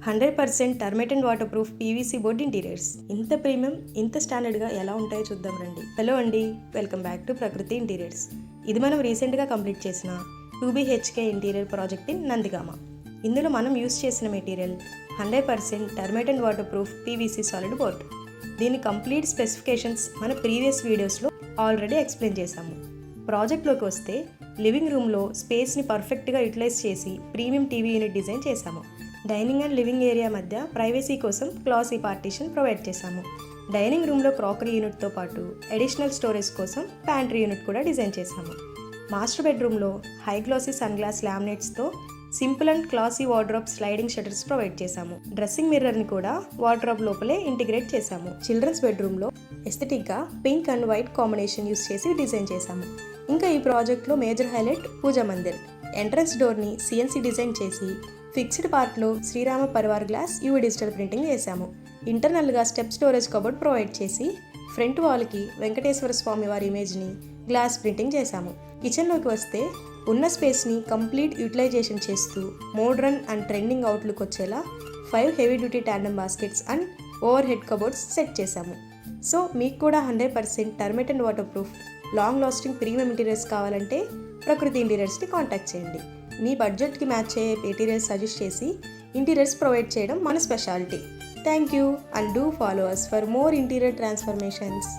100% termite and waterproof PVC board interiors. ఇంత premium, ఇంత స్టాండర్డ్గా ఎలా ఉంటాయో చూద్దాం రండి. హలో అండి, వెల్కమ్ బ్యాక్ టు ప్రకృతి ఇంటీరియర్స్. ఇది మనం రీసెంట్గా కంప్లీట్ చేసిన 2BHK interior project in Nandigama. ఇందులో మనం యూస్ చేసిన material 100% termite and waterproof PVC solid board. దీని కంప్లీట్ స్పెసిఫికేషన్స్ మన ప్రీవియస్ వీడియోస్లో ఆల్రెడీ ఎక్స్ప్లెయిన్ చేశాము. ప్రాజెక్ట్లోకి వస్తే లివింగ్ రూమ్లో స్పేస్ని పర్ఫెక్ట్గా యూటిలైజ్ చేసి ప్రీమియం టీవీ యూనిట్ డిజైన్ చేశాము. డైనింగ్ అండ్ లివింగ్ ఏరియా మధ్య ప్రైవసీ కోసం క్లాసీ పార్టీషన్ ప్రొవైడ్ చేశాము. డైనింగ్ రూమ్లో క్రాకరీ యూనిట్తో పాటు అడిషనల్ స్టోరేజ్ కోసం ప్యాంట్రీ యూనిట్ కూడా డిజైన్ చేశాము. మాస్టర్ బెడ్రూమ్లో హై గ్లాసీ సన్ గ్లాస్ లామినేట్స్తో simple and classy wardrobe sliding shutters provide చేశాము. డ్రెస్సింగ్ మిర్రర్ని కూడా వార్డ్రోబ్ లోపలే ఇంటిగ్రేట్ చేశాము. చిల్డ్రన్స్ బెడ్రూమ్లో ఎస్థెటిక్గా pink and white combination use చేసి డిజైన్ చేశాము. ఇంకా ఈ ప్రాజెక్ట్లో major highlight puja mandir. Entrance డోర్ని సిఎన్సి డిజైన్ చేసి ఫిక్స్డ్ పార్ట్లో శ్రీరామ పరివార్ గ్లాస్ యూవీ డిజిటల్ ప్రింటింగ్ చేశాము. ఇంటర్నల్గా స్టెప్ స్టోరేజ్ కబోర్డ్ ప్రొవైడ్ చేసి ఫ్రంట్ వాల్కి వెంకటేశ్వర స్వామి వారి ఇమేజ్ని గ్లాస్ ప్రింటింగ్ చేశాము. కిచెన్లోకి వస్తే ఉన్న స్పేస్ని కంప్లీట్ యూటిలైజేషన్ చేస్తూ మోడ్రన్ అండ్ ట్రెండింగ్ అవుట్లుక్ వచ్చేలా 5 heavy duty tandem baskets and overhead cupboards set చేశాము. సో మీకు కూడా 100% termite and waterproof long lasting premium interiors కావాలంటే ప్రకృతి ఇంటీరియర్స్ని కాంటాక్ట్ చేయండి. మీ బడ్జెట్కి మ్యాచ్ అయ్యే మెటీరియల్స్ సజెస్ట్ చేసి ఇంటీరియర్స్ ప్రొవైడ్ చేయడం మన speciality. Thank you and do follow us for more interior transformations.